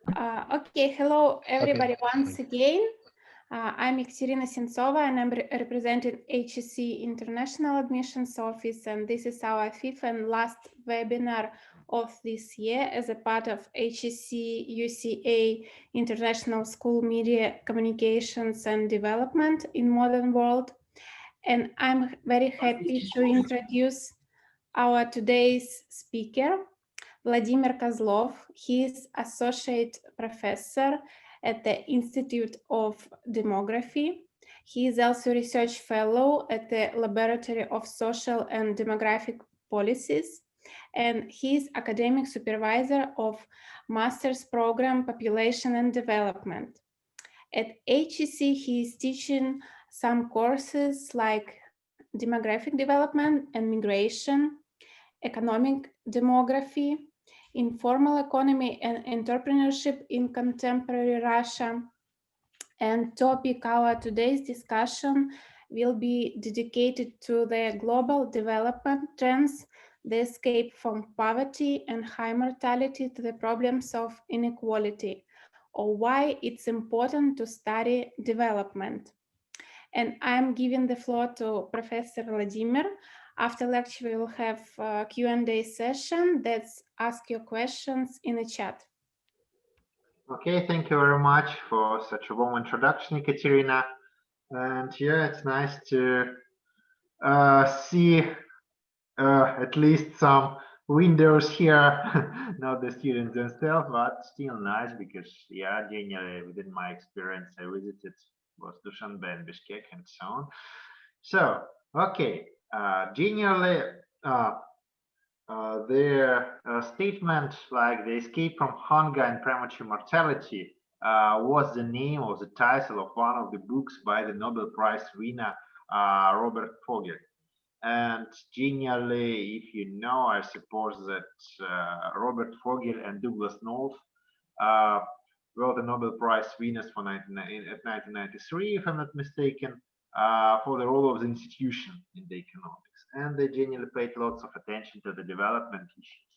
Okay, hello everybody Okay. once again. I'm Ekaterina Sentsova and I'm representing HEC International Admissions Office, and this is our fifth and last webinar of this year as a part of HEC UCA International School Media Communications and Development in Modern World. And I'm very happy to introduce our today's speaker, Vladimir Kozlov. He is associate professor at the Institute of Demography. He is also research fellow at the Laboratory of Social and Demographic Policies, and he is academic supervisor of master's program Population and Development. At HEC, he is teaching some courses like demographic development and migration, economic demography, informal economy and entrepreneurship in contemporary Russia. And topic our today's discussion will be dedicated to the global development trends, the escape from poverty and high mortality to the problems of inequality, or why it's important to study development. And I'm giving the floor to Professor Vladimir. After lecture, we will have a Q&A session. That's ask your questions in the chat. Okay, thank you very much for such a warm introduction, Ekaterina. And yeah, it's nice to see at least some windows here, not the students themselves, but still nice because, yeah, generally within my experience, I visited both Dushanbe and Bishkek and so on. So, okay, generally, their statement like the escape from hunger and premature mortality was the name or the title of one of the books by the Nobel Prize winner Robert Fogel. And generally, if you know, I suppose that Robert Fogel and Douglas North were the Nobel Prize winners for 1993, if I'm not mistaken, for the role of the institution in the economics. And they generally paid lots of attention to the development issues.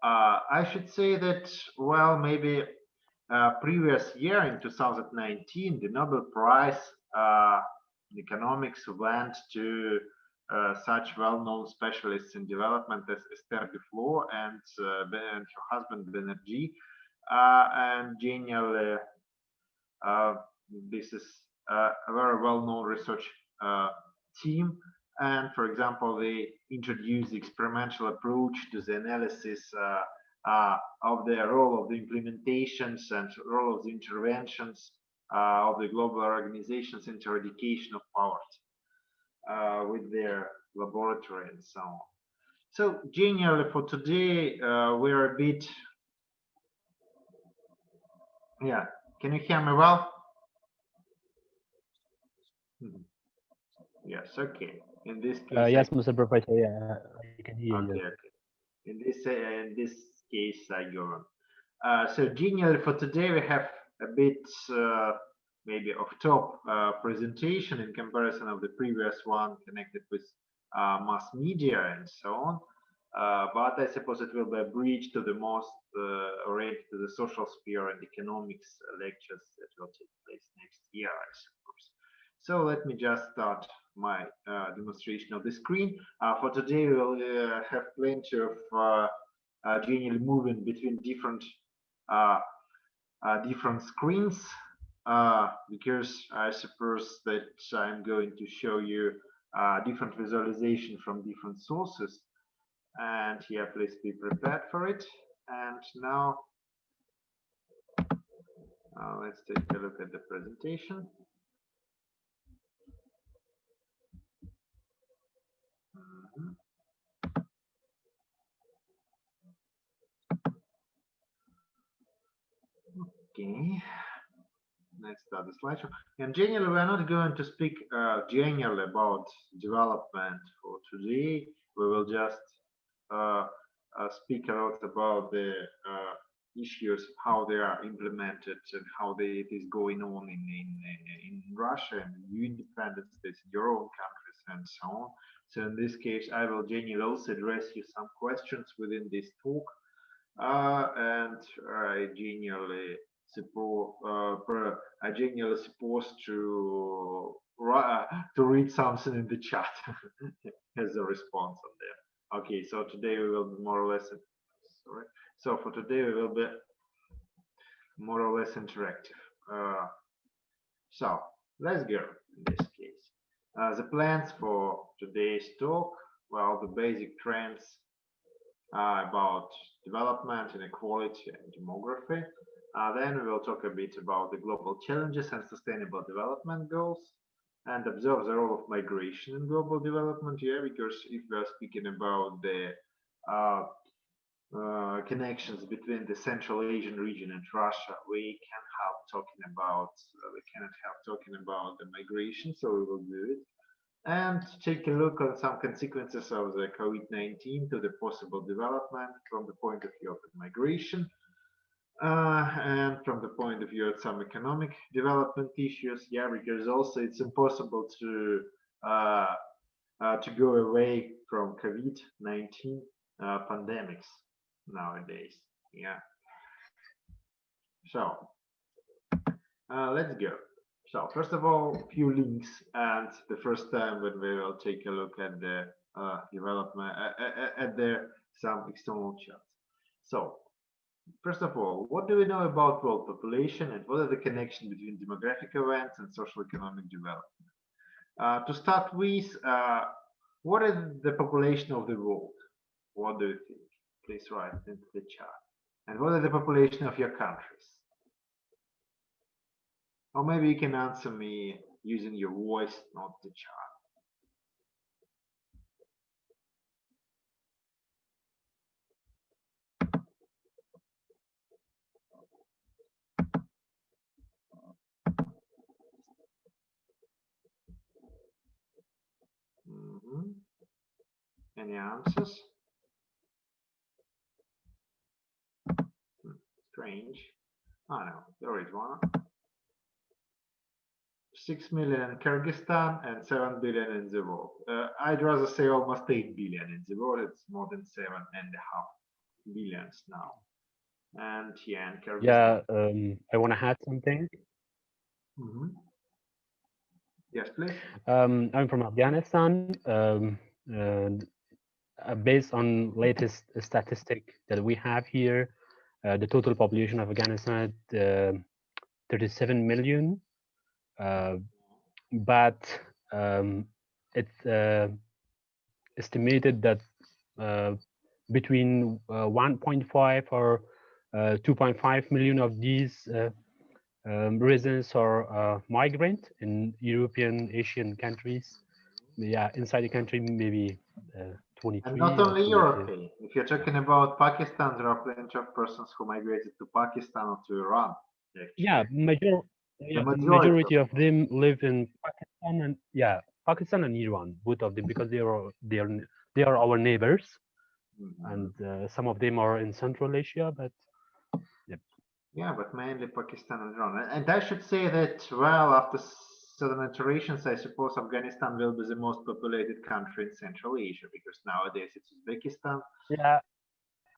I should say that, well, maybe previous year in 2019, the Nobel Prize in economics went to such well-known specialists in development as Esther Duflo and her husband Banerjee. And generally, this is a very well-known research team. And for example, they introduced the experimental approach to the analysis of the role of the implementations and role of the interventions of the global organizations in the eradication of poverty with their laboratory and so on. So generally for today, we're a bit, yeah, can you hear me well? Yes, okay. In this case, Yes, Mr. Professor. Yeah, I can hear you. okay. In this case, I go on. So generally for today, we have a bit maybe off top presentation in comparison of the previous one connected with mass media and so on. But I suppose it will be a bridge to the most oriented to the social sphere and economics lectures that will take place next year, I suppose. So let me just start my demonstration of the screen. For today, we'll have plenty of generally moving between different screens because I suppose that I'm going to show you different visualization from different sources. And here, please be prepared for it. And now, let's take a look at the presentation. Okay, let's start the slideshow. And generally, we're not going to speak generally about development for today. We will just speak a lot about the issues, how they are implemented, and how it is going on in Russia and new independent states, in your own countries, and so on. So in this case, I will generally also address you some questions within this talk. And generally supposed to read something in the chat as a response on there. Okay, so today we will be more or less sorry. So for today we will be more or less interactive. So let's go in this case. The plans for today's talk, well, the basic trends about development, inequality, and demography. Then we will talk a bit about the global challenges and sustainable development goals, and observe the role of migration in global development. Yeah, because if we are speaking about the connections between the Central Asian region and Russia, we cannot help talking about the migration, so we will do it. And take a look at some consequences of the COVID-19 to the possible development from the point of view of the migration, and from the point of view of some economic development issues. Yeah, because also it's impossible to go away from COVID-19 pandemics nowadays. Yeah. So let's go. So first of all, few links, and the first time when we will take a look at the development at some external charts. So first of all, what do we know about world population, and what are the connections between demographic events and social economic development? To start with, what is the population of the world? What do you think? Please write it into the chat. And what is the population of your countries? Or maybe you can answer me using your voice, not the chat. Any answers? Strange. Oh no, there is one. 6 million in Kyrgyzstan and 7 billion in the world. I'd rather say almost 8 billion in the world. It's more than 7.5 billions now. And yeah, in Kyrgyzstan. Yeah, I want to add something. Yes, please. I'm from Afghanistan. Based on latest statistic that we have here, the total population of Afghanistan is 37 million. But it's estimated that between 1.5 or 2.5 million of these residents are migrant in European, Asian countries. Yeah, inside the country, maybe 23. And not only Europe. If you're talking about Pakistan, there are plenty of persons who migrated to Pakistan or to Iran. Actually. Yeah, majority of them live in Pakistan and Pakistan and Iran, both of them, because they are our neighbors, and some of them are in Central Asia, but yeah, but mainly Pakistan and Iran. And I should say that, well, after certain iterations, I suppose Afghanistan will be the most populated country in Central Asia, because nowadays it's Uzbekistan. Yeah.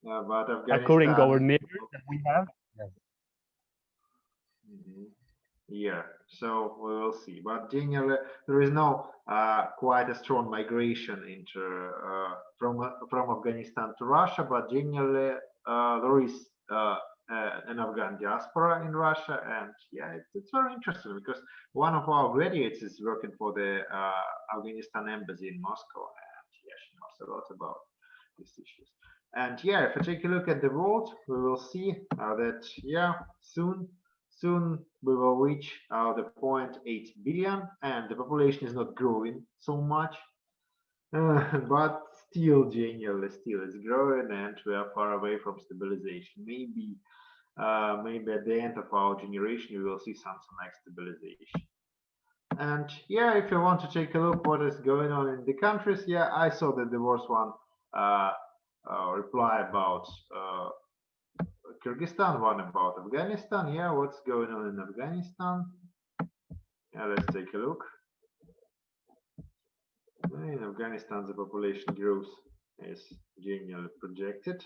But Afghanistan, according to our neighbors that we have. Yeah, so we will see. But generally, there is no quite a strong migration into from Afghanistan to Russia. But generally, there is an Afghan diaspora in Russia, and yeah, it's very interesting because one of our graduates is working for the Afghanistan embassy in Moscow, and yeah, she knows a lot about these issues. And yeah, if we take a look at the world, we will see that yeah, soon we will reach the 0.8 billion, and the population is not growing so much, but still generally it's growing, and we are far away from stabilization. Maybe at the end of our generation we will see something like stabilization. And yeah, if you want to take a look what is going on in the countries, yeah, I saw that there was one reply about Kyrgyzstan, one about Afghanistan. Yeah, what's going on in Afghanistan? Yeah, let's take a look. In Afghanistan, the population growth is generally projected.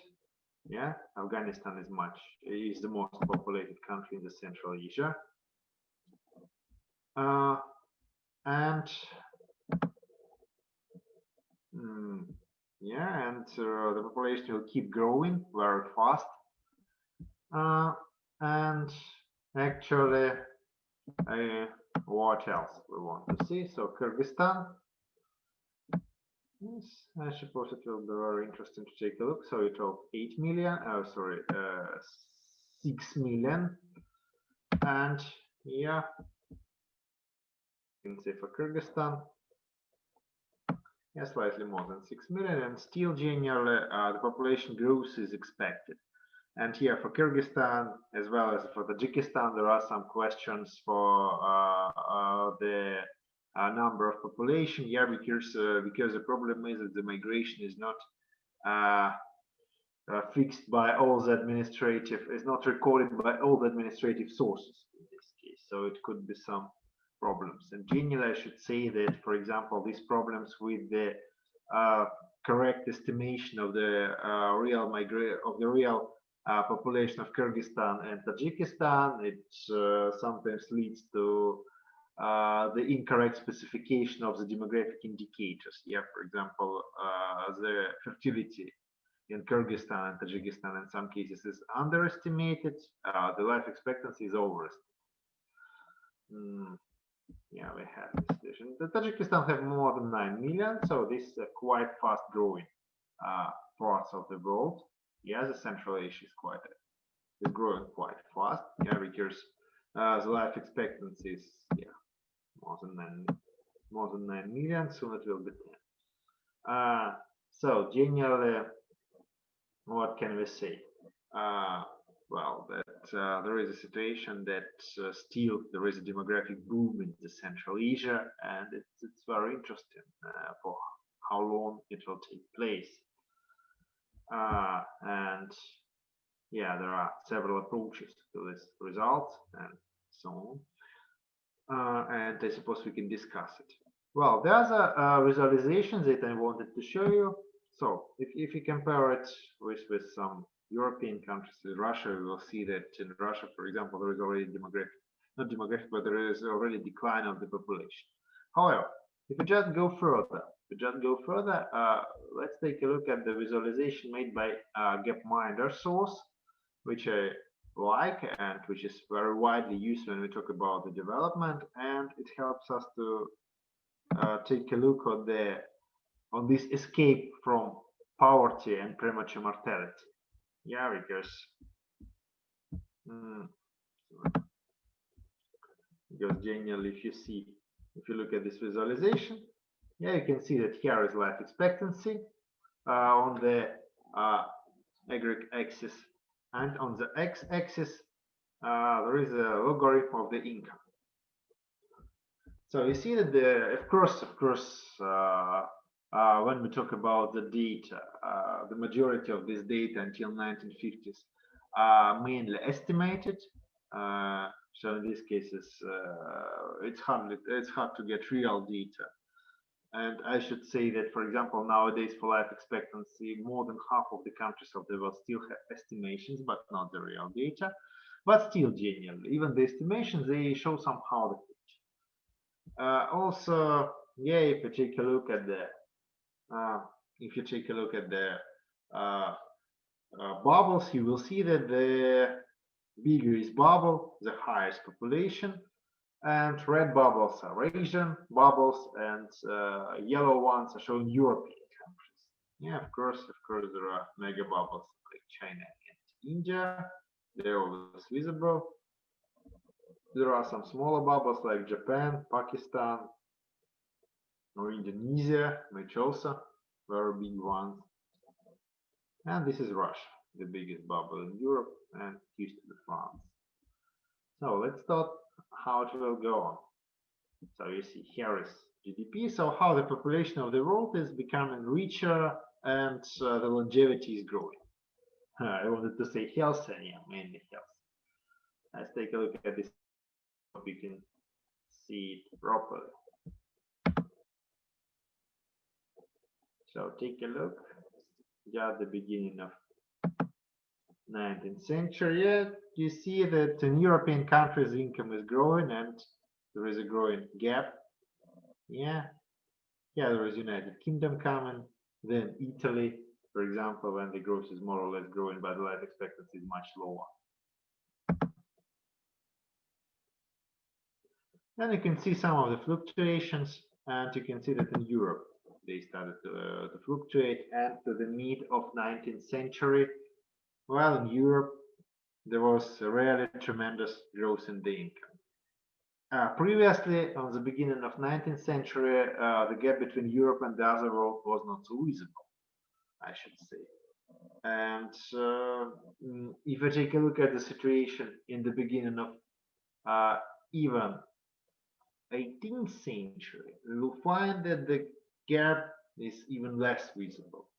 Yeah, Afghanistan is the most populated country in the Central Asia. And yeah, and the population will keep growing very fast. And actually, what else we want to see? So Kyrgyzstan. Yes, I suppose it will be very interesting to take a look. So it of 8 million, 6 million. And yeah, you can say for Kyrgyzstan, yeah, slightly more than 6 million, and still generally the population growth is expected. And here for Kyrgyzstan, as well as for Tajikistan, there are some questions for the number of population. Yeah, because the problem is that the migration is not fixed by all the administrative, is not recorded by all the administrative sources in this case. So it could be some problems. And generally, I should say that, for example, these problems with the correct estimation of the real population of Kyrgyzstan and Tajikistan, it sometimes leads to the incorrect specification of the demographic indicators. Yeah, for example, the fertility in Kyrgyzstan and Tajikistan in some cases is underestimated. The life expectancy is overestimated. Yeah, we have this situation. The Tajikistan have more than 9 million, so this is a quite fast growing parts of the world. Yeah, the Central Asia is growing quite fast. Yeah, because the life expectancy is more than 9 million. Soon it will be 10. So generally, what can we say? Well, that there is a situation that still there is a demographic boom in the Central Asia, and it's very interesting for how long it will take place. And yeah, there are several approaches to this result and so on. And I suppose we can discuss it. Well, there's a visualization that I wanted to show you. So if you compare it with some European countries, with Russia, we will see that in Russia, for example, there is already not demographic, but there is already decline of the population. However, if we just go further, let's take a look at the visualization made by Gapminder source, which I like and which is very widely used when we talk about the development, and it helps us to take a look on this escape from poverty and premature mortality. Yeah, because generally, if you look at this visualization, yeah, you can see that here is life expectancy on the y-axis, and on the x-axis there is a logarithm of the income. So you see that of course, when we talk about the data, the majority of this data until 1950s are mainly estimated. So in these cases, it's hard to get real data. And I should say that, for example, nowadays for life expectancy, more than half of the countries of the world still have estimations, but not the real data. But still, generally, even the estimations, they show somehow the picture. Also, yeah, if you take a look at the bubbles, you will see that the bigger is bubble, the highest population, and red bubbles are Asian bubbles, and yellow ones are showing European countries. Yeah, of course, there are mega bubbles like China and India. They're always visible. There are some smaller bubbles like Japan, Pakistan, or Indonesia, which also very big ones. And this is Russia, the biggest bubble in Europe, and used to be France. So let's start how it will go on. So you see here is GDP. So how the population of the world is becoming richer and the longevity is growing. I wanted to say health, and yeah, mainly health. Let's take a look at this. We can see it properly. So take a look. Just the beginning of 19th century, you see that in European countries income is growing and there is a growing gap. Yeah, there is United Kingdom coming, then Italy, for example, when the growth is more or less growing, but the life expectancy is much lower. Then you can see some of the fluctuations, and you can see that in Europe they started to fluctuate, and to the mid of 19th century, well, in Europe there was a really tremendous growth in the income. Previously, on the beginning of 19th century, the gap between Europe and the other world was not so visible, I should say. And if I take a look at the situation in the beginning of even 18th century, we will find that the gap is even less visible.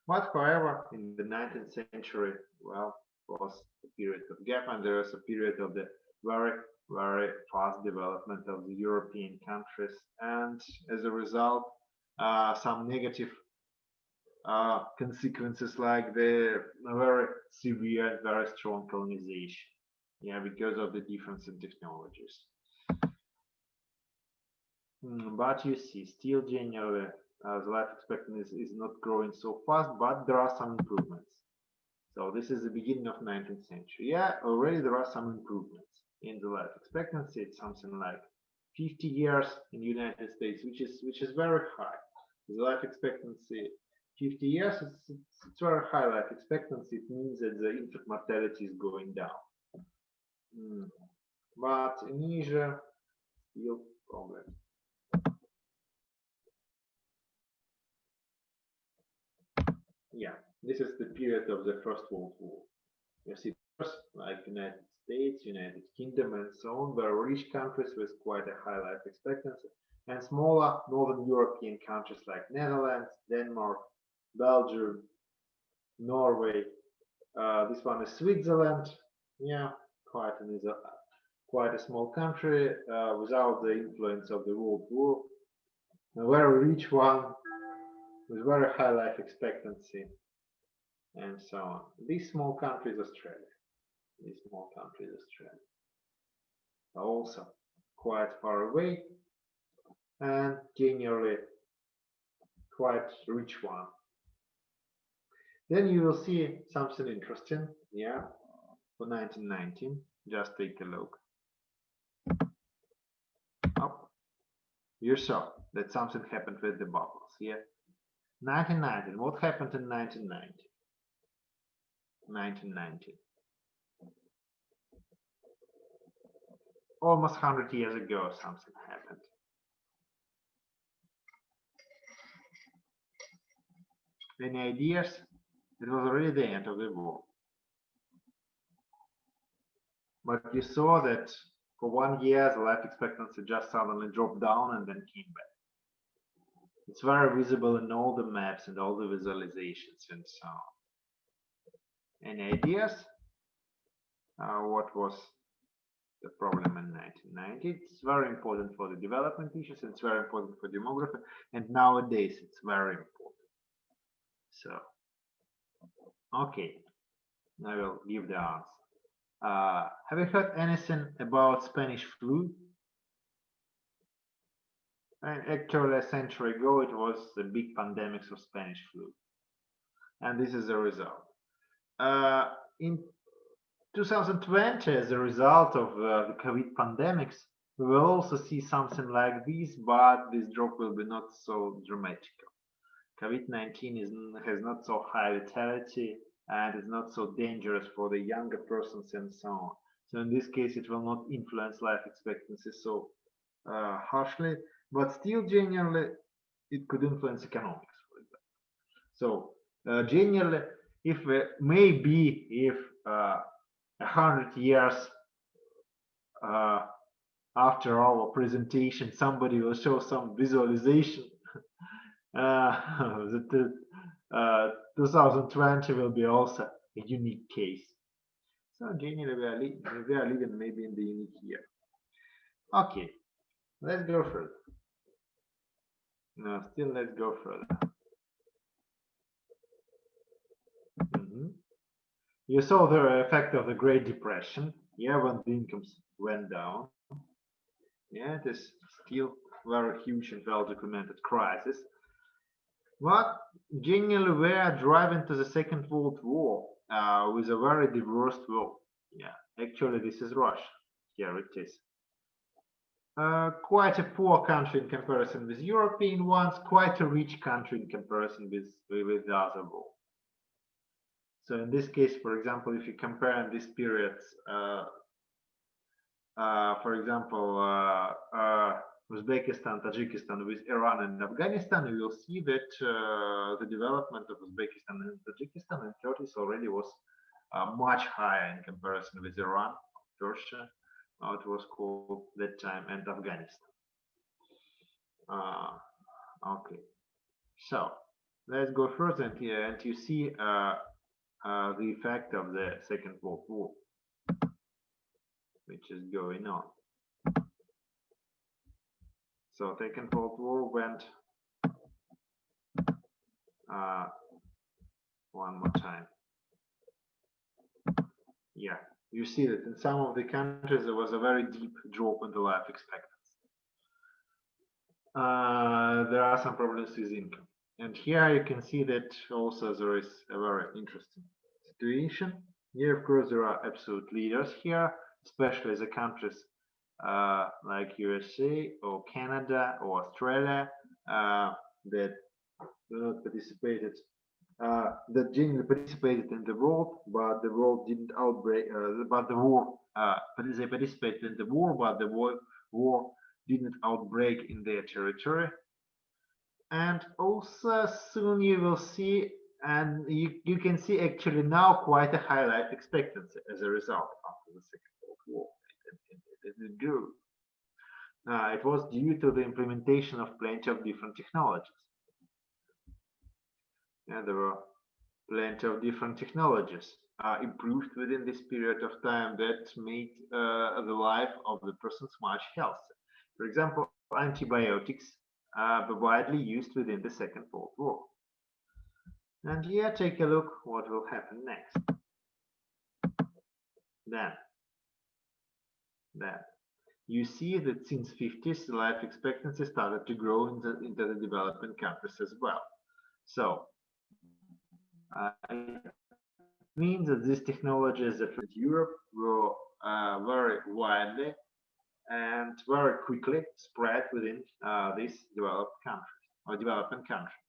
But however, in the 19th century, well, was a period of gap, and there is a period of the very, very fast development of the European countries, and as a result, some negative consequences like the very severe and very strong colonization, because of the difference in technologies. But you see, still generally, the life expectancy is not growing so fast, but there are some improvements. So this is the beginning of 19th century. Already there are some improvements in the life expectancy. It's something like 50 years in the United States, which is very high. The life expectancy 50 years, it's very high life expectancy. It means that the infant mortality is going down. But in Asia, still problems. This is the period of the First World War. You see, like United States, United Kingdom, and so on, were rich countries with quite a high life expectancy, and smaller Northern European countries like Netherlands, Denmark, Belgium, Norway. This one is Switzerland. Quite a small country without the influence of the World War. A very rich one with very high life expectancy, and so on. This small country is Australia. Also quite far away, and generally quite rich one. Then you will see something interesting, for 1919. Just take a look. You saw that something happened with the bubbles, 1919. What happened in 1919? 1919. Almost 100 years ago, something happened. Any ideas? It was already the end of the war. But you saw that for 1 year, the life expectancy just suddenly dropped down and then came back. It's very visible in all the maps and all the visualizations and so on. Any ideas? What was the problem in 1990? It's very important for the development issues, and it's very important for demography, and nowadays it's very important. So, okay, I will give the answer. Have you heard anything about Spanish flu? And actually, a century ago, it was the big pandemics of Spanish flu, and this is the result. In 2020, as a result of the COVID pandemics, we will also see something like this, but this drop will be not so dramatic. COVID-19 has not so high lethality and is not so dangerous for the younger persons and so on. So in this case, it will not influence life expectancy so harshly, but still generally it could influence economics, for example. So generally, if 100 years after our presentation, somebody will show some visualization that 2020 will be also a unique case. So generally, we are living maybe in the unique year. Okay, let's go further. No, still let's go further. You saw the effect of the Great Depression, yeah, when the incomes went down. Yeah, it is still very huge and well-documented crisis. But generally, we are driving to the Second World War with a very diverse world. Yeah, actually, this is Russia. Here it is. Quite a poor country in comparison with European ones, quite a rich country in comparison with the other world. So in this case, for example, if you compare these periods, for example, Uzbekistan, Tajikistan with Iran and Afghanistan, you will see that the development of Uzbekistan and Tajikistan in 30s already was much higher in comparison with Iran, Persia, it was called that time, and Afghanistan. Okay, so let's go further and you see the effect of the Second World War, which is going on. So Second World War went one more time. Yeah, you see that in some of the countries there was a very deep drop in the life expectancy. There are some problems with income. And here you can see that also there is a very interesting situation. Here, of course, there are absolute leaders here, especially the countries like USA or Canada or Australia that participated, that genuinely participated in the war, but the war didn't outbreak. But the war, they participated in the war, but the war didn't outbreak in their territory. And also soon you will see, and you can see actually now quite a high life expectancy as a result after the Second World War. It grew. It was due to the implementation of plenty of different technologies. Yeah, there were plenty of different technologies improved within this period of time that made the life of the persons much healthier. For example, antibiotics were widely used within the Second World War. And here, take a look what will happen next. Then you see that since 50s, the life expectancy started to grow into the developing countries as well. So it means that these technologies that in Europe were very widely and very quickly spread within these developed countries or developing countries.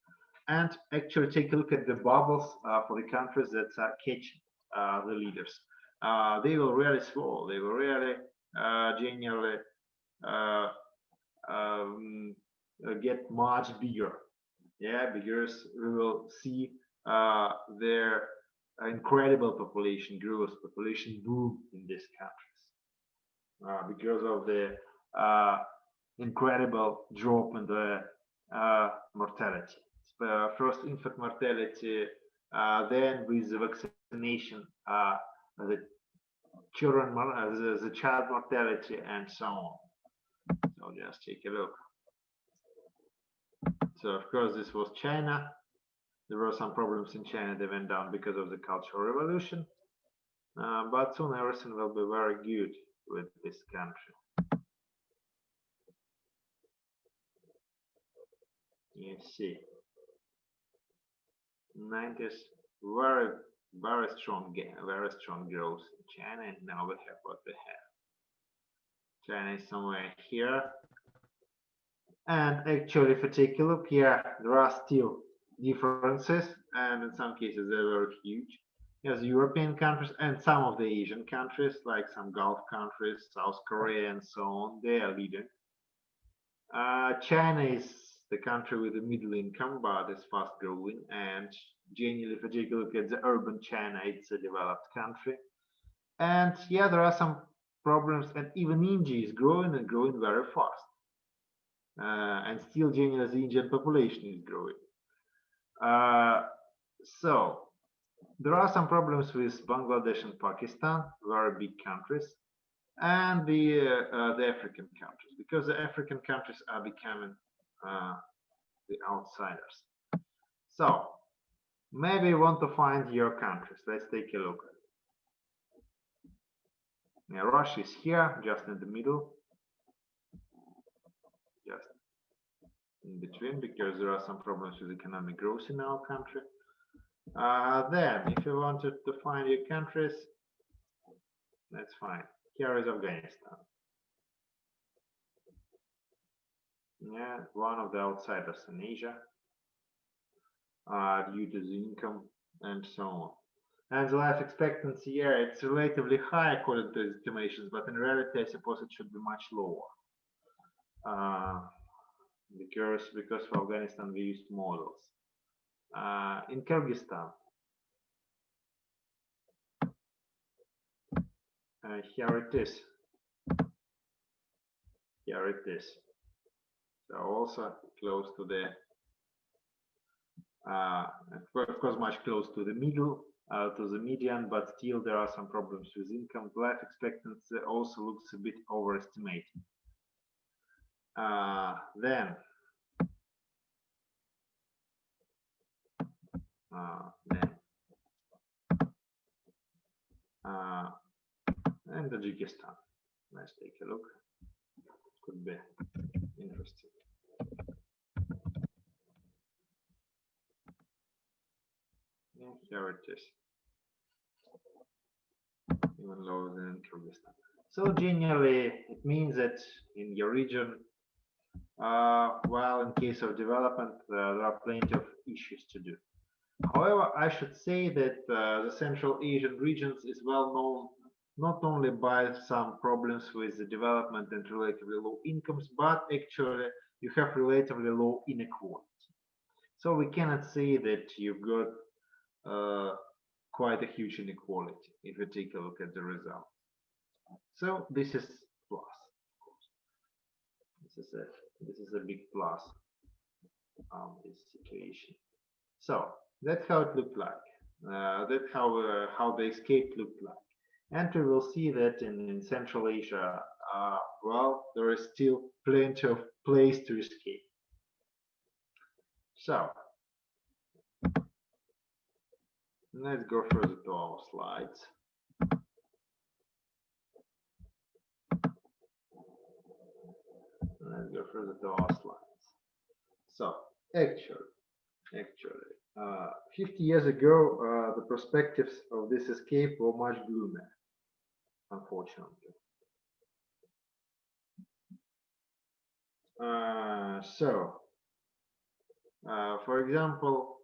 And actually take a look at the bubbles for the countries that are catching the leaders. They will really swell. They will really generally get much bigger. Yeah, because we will see their incredible population growth, population boom in these countries because of the incredible drop in the mortality. First infant mortality, then with the vaccination, the children, the child mortality, and so on. So just take a look. So of course this was China. There were some problems in China. They went down because of the Cultural Revolution. But soon everything will be very good with this country. You see, 90s, very strong growth in China, and now we have what we have. China is somewhere here, and actually, if you take a look here, there are still differences, and in some cases they were huge. Yes, European countries and some of the Asian countries, like some Gulf countries, South Korea, and so on, they are leading. China is the country with the middle income, but it's fast growing. And generally, if you take a look at the urban China, it's a developed country. And yeah, there are some problems, and even India is growing and growing very fast. And still, generally, the Indian population is growing. So there are some problems with Bangladesh and Pakistan, very big countries, and the African countries, because the African countries are becoming the outsiders. So maybe you want to find your countries. Let's take a look. Russia is here, just in the middle, just in between, because there are some problems with economic growth in our country. Then, if you wanted to find your countries, that's fine. Here is Afghanistan. Yeah, one of the outsiders in Asia, due to the income and so on. And the life expectancy, yeah, it's relatively high according to estimations, but in reality, I suppose it should be much lower. Because for Afghanistan we used models. In Kyrgyzstan, here it is. Here it is. So also close to the, of course, much close to the middle, to the median, but still there are some problems with income. Life expectancy also looks a bit overestimated. Then and Tajikistan. Let's take a look. Could be interesting. And here it is. Even lower than Kyrgyzstan. So generally, it means that in your region, well, in case of development, there are plenty of issues to do. However, I should say that the Central Asian regions is well known not only by some problems with the development and relatively low incomes, but actually you have relatively low inequality. So we cannot say that you've got quite a huge inequality if you take a look at the results. So this is plus, of course. This is a big plus of this situation. So that's how it looked like. That's how the escape looked like. And we will see that in Central Asia, well, there is still plenty of place to escape. So let's go further to our slides. Let's go further to our slides. So actually, 50 years ago, the perspectives of this escape were much gloomier, unfortunately. For example,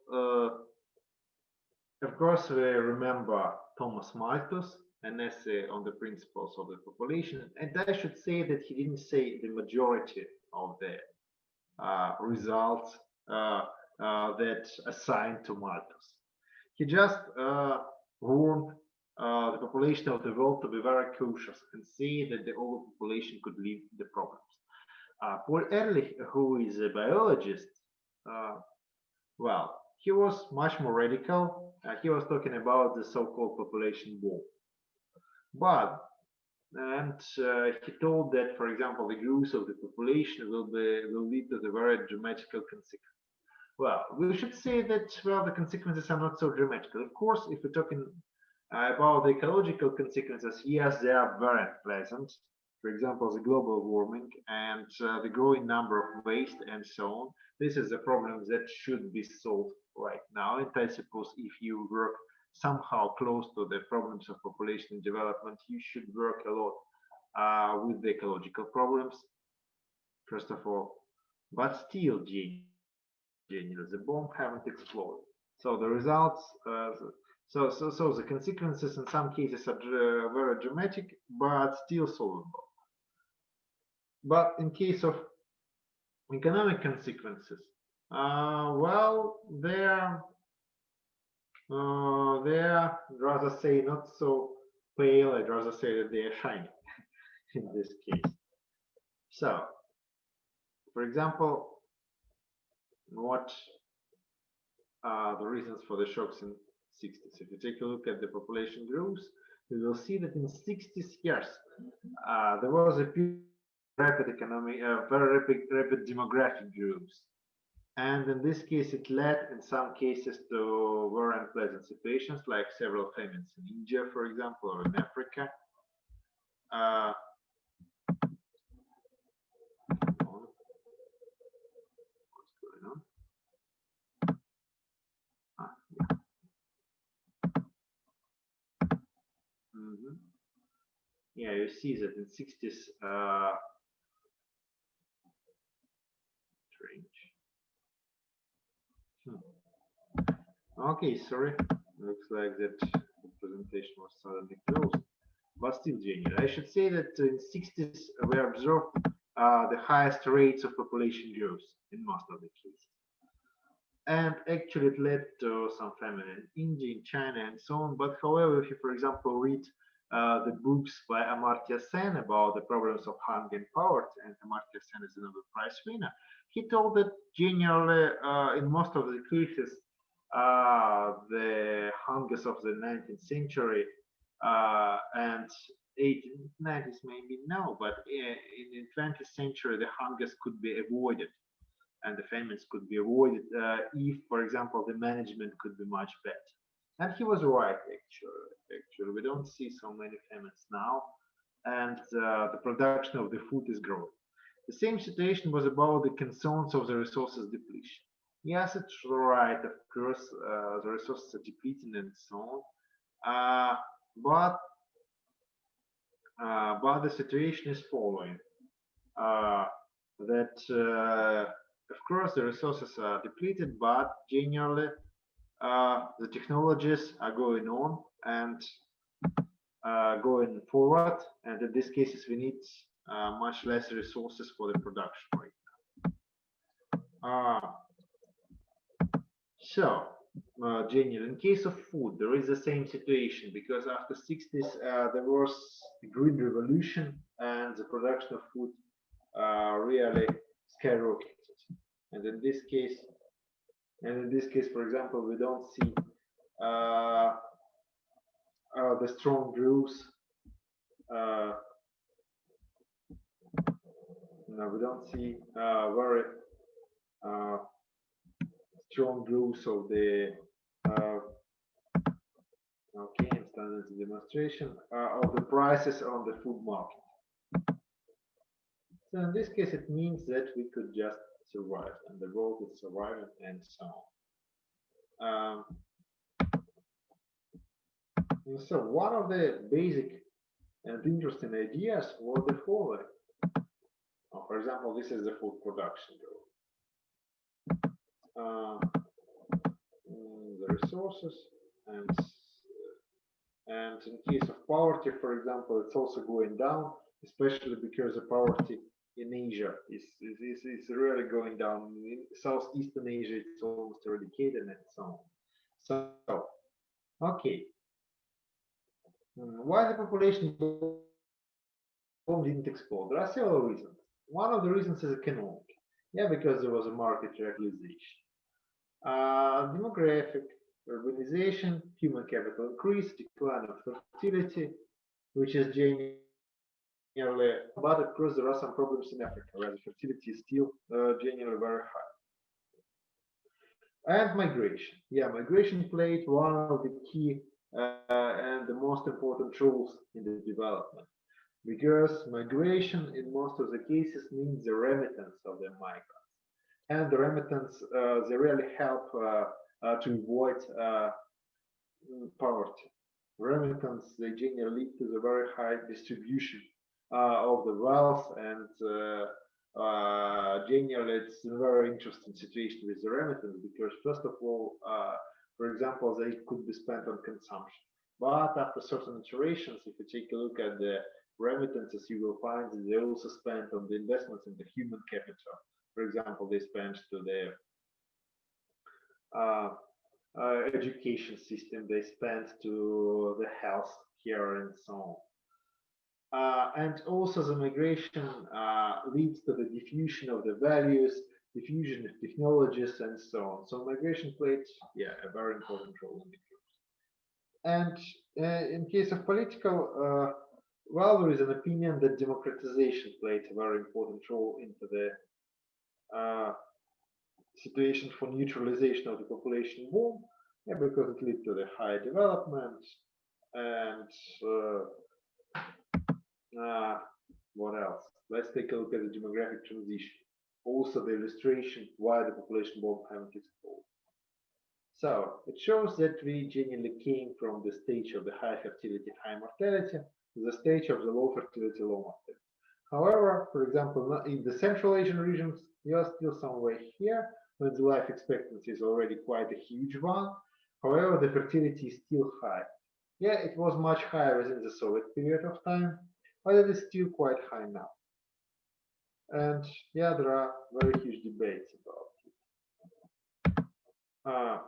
of course, we remember Thomas Malthus, an essay on the principles of the population, and I should say that he didn't say the majority of the results that assigned to Malthus. He just warned the population of the world to be very cautious and say that the overpopulation could lead to the problems. Paul Ehrlich, who is a biologist, well, he was much more radical. He was talking about the so-called population bomb. But he told that, for example, the growth of the population will lead to the very dramatical consequences. Well, we should say that, well, the consequences are not so dramatic. Of course, if we're talking about the ecological consequences, yes, they are very unpleasant. For example, the global warming and the growing number of waste and so on. This is a problem that should be solved right now. And I suppose if you work somehow close to the problems of population development, you should work a lot with the ecological problems, first of all. But still, the bomb haven't exploded. So the results, so the consequences in some cases are very dramatic, but still solvable. But in case of economic consequences, well, they're rather say not so pale. I'd rather say that they are shiny in this case. So, for example, what are the reasons for the shocks in 60s? If you take a look at the population growth, you will see that in 60s years there was a rapid economic, very rapid demographic growth. And in this case, it led in some cases to very unpleasant situations, like several famines in India, for example, or in Africa. What's going on? Yeah, you see that in 60s, strange. Okay, sorry. Looks like that the presentation was suddenly closed, but still genuine. I should say that in 60s we observed the highest rates of population growth in most of the cases. And actually it led to some famine in India, in China, and so on. But however, if you, for example, read the books by Amartya Sen about the problems of hunger and poverty, and Amartya Sen is a Nobel Prize winner, he told that generally in most of the cases, the hungers of the 19th century and 1890s maybe no, but in the 20th century the hungers could be avoided and the famines could be avoided if, for example, the management could be much better. And he was right, actually. We don't see so many famines now, and the production of the food is growing. The same situation was about the concerns of the resources depletion. Yes, it's right, of course, the resources are depleting and so on. But the situation is following. Of course, the resources are depleted, but generally the technologies are going on and going forward. And in these cases, we need much less resources for the production right now. Generally, in case of food, there is the same situation because after 60s, there was the Green Revolution and the production of food really skyrocketed. And in this case, for example, we don't see the strong growth. No, we don't see very strong growth of the okay, I'm starting the demonstration of the prices on the food market. So in this case, it means that we could just survive, and the world is surviving, and so on. So one of the basic and interesting ideas was the following. For example, this is the food production growth. The resources, and in case of poverty, for example, it's also going down, especially because the poverty in Asia is really going down. In Southeastern Asia, it's almost eradicated and so on. So, okay. Why the population didn't explode? There are several reasons. One of the reasons is economic. Yeah, because there was a market realization. Demographic, urbanization, human capital increase, decline of fertility, which is generally, but of course there are some problems in Africa where the fertility is still generally very high. And migration. Yeah, migration played one of the key and the most important roles in the development. Because migration in most of the cases means the remittance of the migrants. And the remittance, they really help to avoid poverty. Remittance, they generally lead to the very high distribution of the wealth, and generally it's a very interesting situation with the remittance because first of all, for example, they could be spent on consumption. But after certain iterations, if you take a look at the remittances, you will find that they also spent on the investments in the human capital. For example, they spent to their education system, they spent to the health care and so on. And also the migration leads to the diffusion of the values, diffusion of technologies and so on. So migration played, yeah, a very important role in the case. And in case of political, well, there is an opinion that democratization played a very important role into the situation for neutralization of the population boom, yeah, because it led to the high development and What else? Let's take a look at the demographic transition. Also, the illustration why the population bomb haven't exploded. So it shows that we genuinely came from the stage of the high fertility, high mortality to the stage of the low fertility, low mortality. However, for example, in the Central Asian regions, we are still somewhere here, when the life expectancy is already quite a huge one. However, the fertility is still high. Yeah, it was much higher within the Soviet period of time, but it is still quite high now. And yeah, there are very huge debates about it.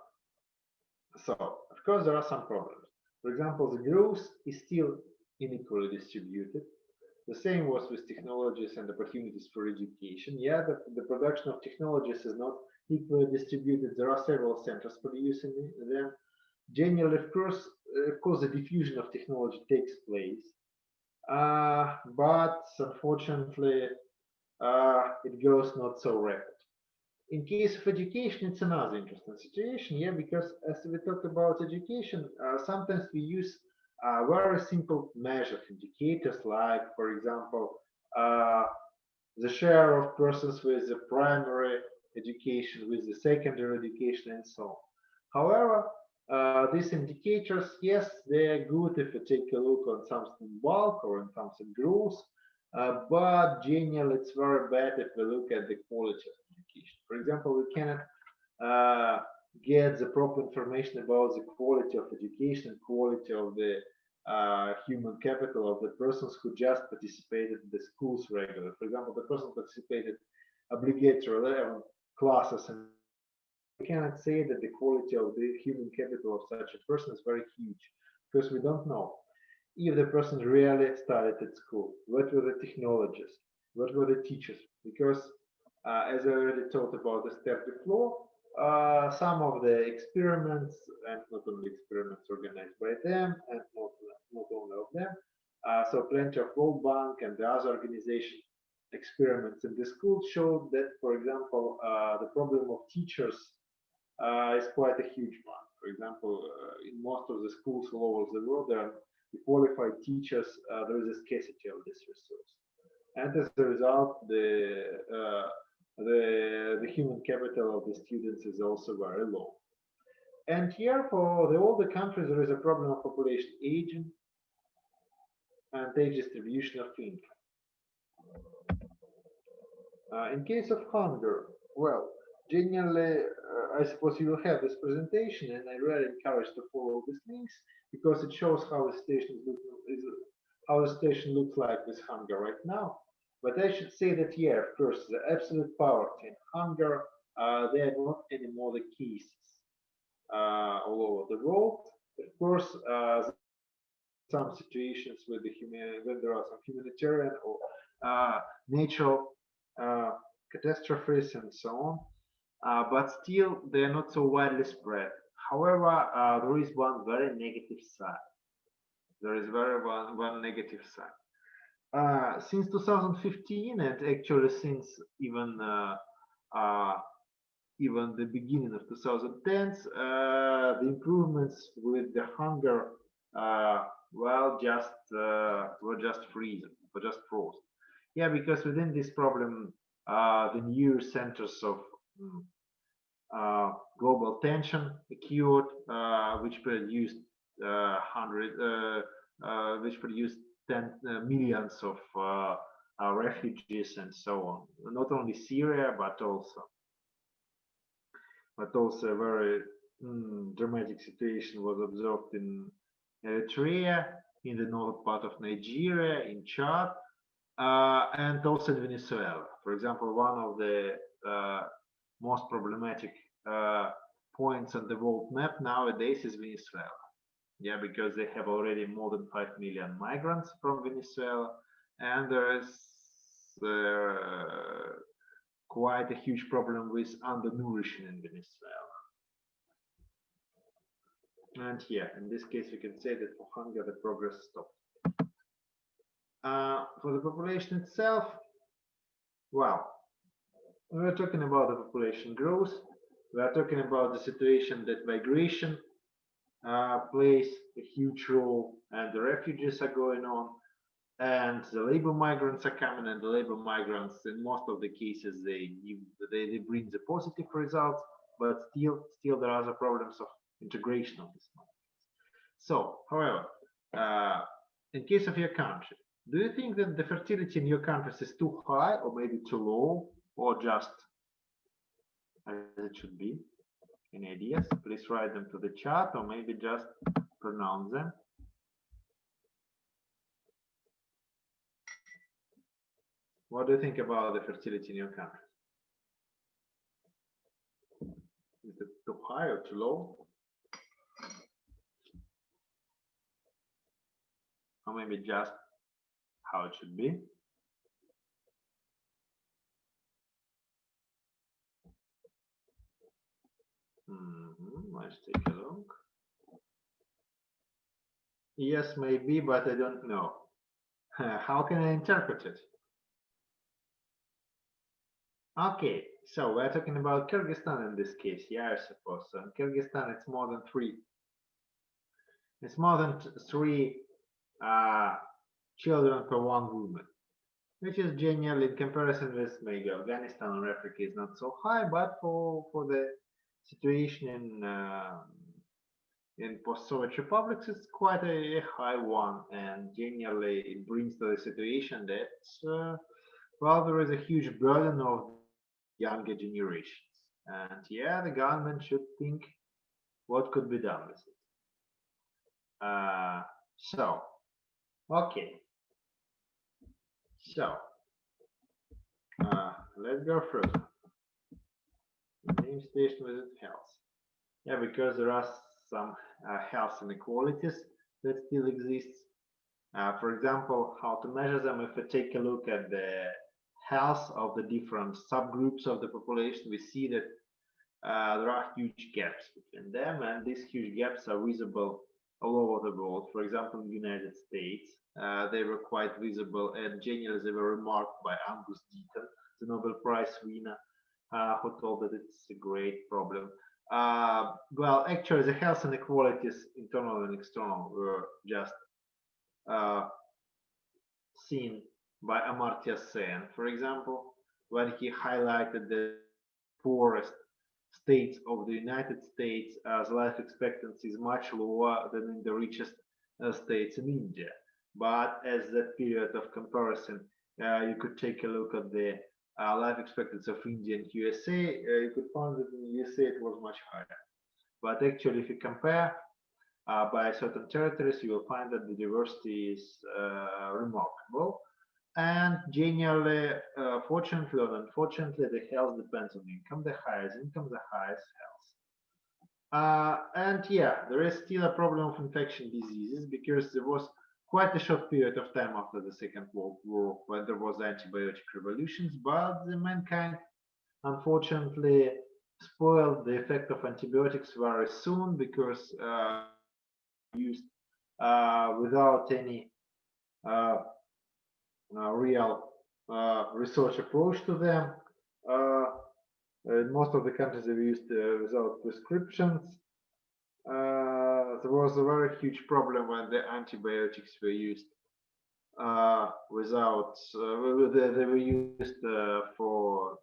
So, of course, there are some problems. For example, the growth is still unequally distributed. The same was with technologies and opportunities for education. Yeah, the production of technologies is not equally distributed. There are several centers producing them. Generally, of course, the diffusion of technology takes place. But unfortunately, it goes not so rapid. In case of education, it's another interesting situation, yeah, because as we talked about education, sometimes we use very simple measure indicators, like, for example, the share of persons with the primary education, with the secondary education, and so on. However, these indicators, yes, they are good if you take a look on something bulk or in something growth, but generally it's very bad if we look at the quality of education. For example, we cannot get the proper information about the quality of education, quality of the human capital of the persons who just participated in the schools regularly. For example, the person participated obligatory 11 classes, and we cannot say that the quality of the human capital of such a person is very huge, because we don't know if the person really studied at school, what were the technologies, what were the teachers, because as I already talked about the step before, some of the experiments, and not only experiments organized by them, and not only of them, so plenty of World Bank and the other organization experiments in the school showed that, for example, the problem of teachers is quite a huge one. For example, in most of the schools all over the world, there are qualified teachers, there is a scarcity of this resource. And as a result, the human capital of the students is also very low. And here, for the older countries, there is a problem of population aging and age distribution of income. In case of hunger, well, generally, I suppose you will have this presentation, and I really encourage to follow these links because it shows how the situation looks like with hunger right now. But I should say that, yeah, of course, the absolute poverty and hunger, they are not anymore the cases all over the world. Of course, some situations with when there are some humanitarian or natural catastrophes and so on, but still they are not so widely spread. However, there is one very negative side. There is one negative side. Since 2015, and actually since even the beginning of 2010s, the improvements with the hunger, well, were just frozen. Yeah, because within this problem, the new centers of global tension occurred, which produced which produced millions of refugees and so on. Not only Syria, but also a very dramatic situation was observed in Eritrea, in the north part of Nigeria, in Chad, and also in Venezuela. For example, one of the most problematic points on the world map nowadays is Venezuela. Yeah, because they have already more than 5 million migrants from Venezuela, and there is quite a huge problem with undernourishing in Venezuela. And yeah, in this case, we can say that for hunger, the progress stopped. For the population itself, well, we're talking about the population growth. We are talking about the situation that migration plays a huge role, and the refugees are going on. and the labor migrants are coming, and the labor migrants, in most of the cases, they bring the positive results, but still there are the problems of integration of this migrants. So, however, in case of your country, do you think that the fertility in your countries is too high, or maybe too low, or just as it should be? Any ideas? Please write them to the chat, or maybe just pronounce them. What do you think about the fertility in your country? Is it too high or too low? Or maybe just how it should be? Let's take a look. Yes, maybe, but I don't know. How can I interpret it? Okay, so we're talking about Kyrgyzstan in this case. Yeah, I suppose so. In Kyrgyzstan, it's more than three. It's more than three children per one woman, which is generally, in comparison with maybe Afghanistan or Africa, is not so high, but for the situation in post-Soviet republics, it's quite a high one, and generally it brings to the situation that well, there is a huge burden of younger generations, and yeah, the government should think what could be done with it. So, okay, so let's go further. Name station visit health. Yeah, because there are some health inequalities that still exist. For example, how to measure them? If we take a look at the health of the different subgroups of the population, we see that there are huge gaps between them, and these huge gaps are visible all over the world. For example, in the United States, they were quite visible, and generally they were remarked by Angus Deaton, the Nobel Prize winner, who told that it's a great problem. Well, actually, the health inequalities, internal and external, were just seen by Amartya Sen, for example, when he highlighted the poorest states of the United States as life expectancy is much lower than in the richest states in India. But as that period of comparison, you could take a look at the life expectancy of India and USA, you could find that in USA it was much higher. But actually, if you compare by certain territories, you will find that the diversity is remarkable. And generally, fortunately or unfortunately, the health depends on income. The highest income, the highest health. And yeah, there is still a problem of infection diseases, because there was quite a short period of time after the Second World War when there was antibiotic revolutions, but the mankind unfortunately spoiled the effect of antibiotics very soon, because used without any real research approach to them. In most of the countries they were used without prescriptions. There was a very huge problem when the antibiotics were used without, they were used for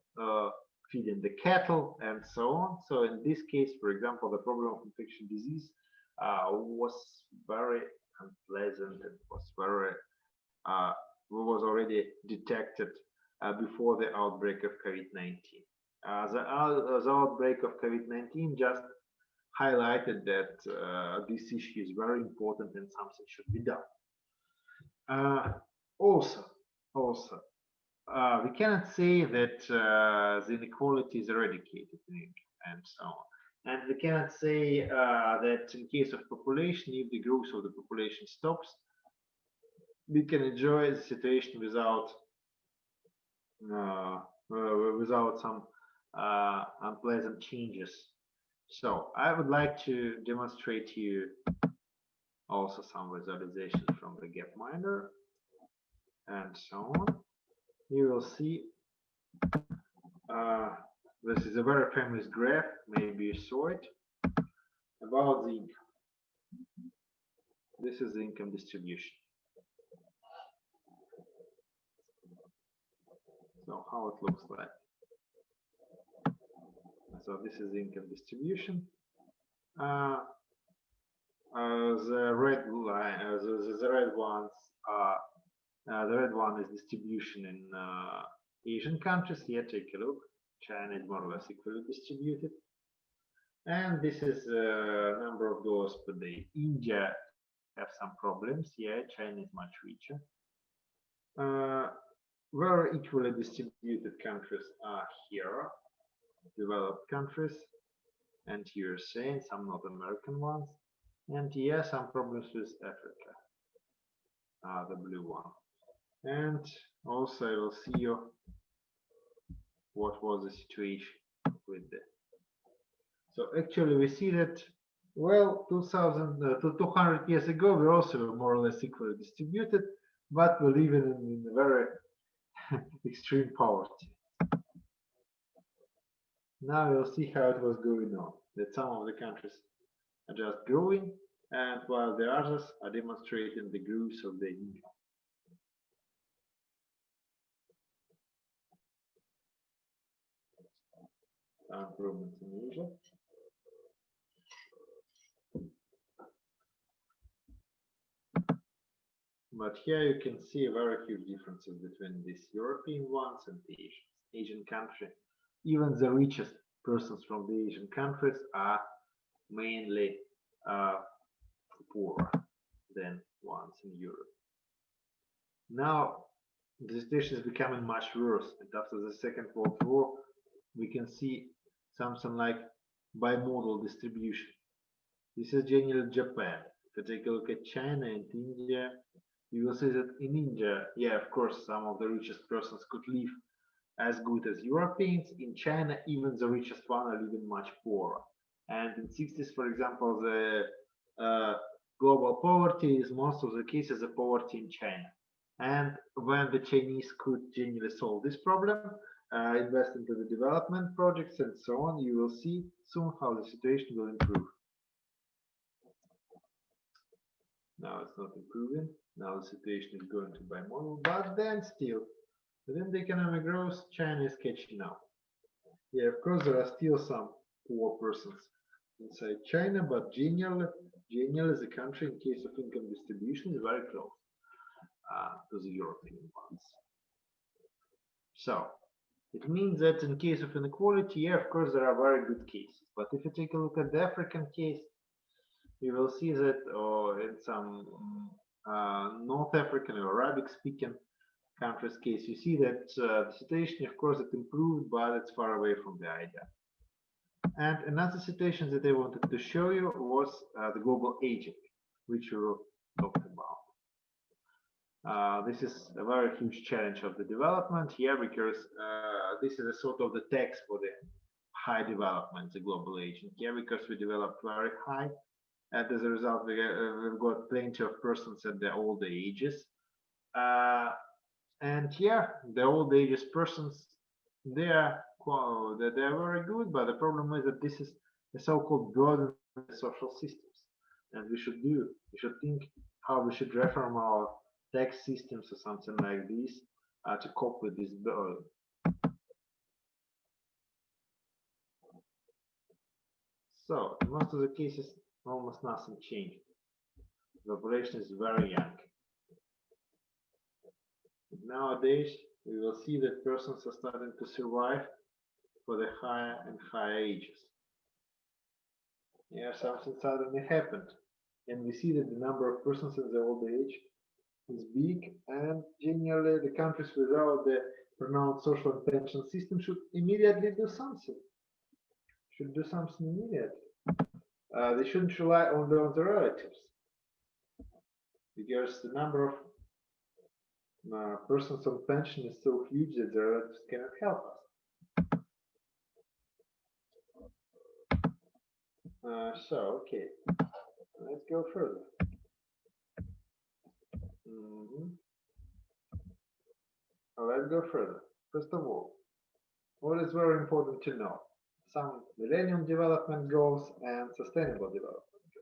feeding the cattle and so on. So in this case, for example, the problem of infectious disease was very unpleasant and was already detected before the outbreak of COVID-19. The outbreak of COVID-19 just highlighted that this issue is very important and something should be done. Also, we cannot say that the inequality is eradicated and so on. And we cannot say that in case of population, if the growth of the population stops, we can enjoy the situation without some unpleasant changes. So I would like to demonstrate to you also some visualization from the Gapminder and so on. You will see this is a very famous graph, maybe you saw it, about the income. This is the income distribution. So how it looks like. So this is income distribution. The red line, the red ones are the red one is distribution in Asian countries. Here, take a look. China is more or less equally distributed. And this is number of dollars per day. India have some problems. Yeah, China is much richer. Very equally distributed countries are here, developed countries, and USA, and some North American ones. And yeah, some problems with Africa, the blue one. And also I will see you what was the situation with that. So actually we see that, well, 200 years ago we also were more or less equally distributed, but we live in a very extreme poverty. Now we'll see how it was going on, that some of the countries are just growing, and while the others are demonstrating the growth of their income. Improvements in Asia. But here you can see very huge differences between these European ones and the Asian country. Even the richest persons from the Asian countries are mainly poorer than ones in Europe. Now the situation is becoming much worse, and after the Second World War we can see something like bimodal distribution. This is generally Japan. If you take a look at China and India, you will see that in India, yeah, of course, some of the richest persons could live as good as Europeans. In China, even the richest one are living much poorer. And in 60s, for example, the global poverty is most of the cases a poverty in China. And when the Chinese could genuinely solve this problem, invest into the development projects and so on, you will see soon how the situation will improve. Now it's not improving. Now the situation is going to bimodal, but then still, within the economic growth, China is catching up. Yeah, of course, there are still some poor persons inside China, but generally the country, in case of income distribution, is very close to the European ones. So it means that in case of inequality, yeah, of course, there are very good cases. But if you take a look at the African case, you will see that in some North African or Arabic-speaking countries case, you see that the situation, of course, it improved, but it's far away from the ideal. And another situation that I wanted to show you was the global aging, which we talked about. This is a very huge challenge of the development here, because this is a sort of the tax for the high development, the global aging here, because we developed very high. And as a result, we've got plenty of persons at the older ages. And yeah, the old ages persons, they are very good, but the problem is that this is a so-called burden on the social systems. And we should think how we should reform our tax systems or something like this to cope with this burden. So in most of the cases, almost nothing changed. The population is very young. Nowadays, we will see that persons are starting to survive for the higher and higher ages. Yeah, something suddenly happened, and we see that the number of persons in the old age is big, and generally the countries without the pronounced social and pension system should immediately do something. Should do something immediately. They shouldn't rely only on the relatives, because the number of persons on pension is so huge that the relatives cannot help us. Okay, let's go further. Let's go further. First of all, what is very important to know? Some Millennium Development Goals and Sustainable Development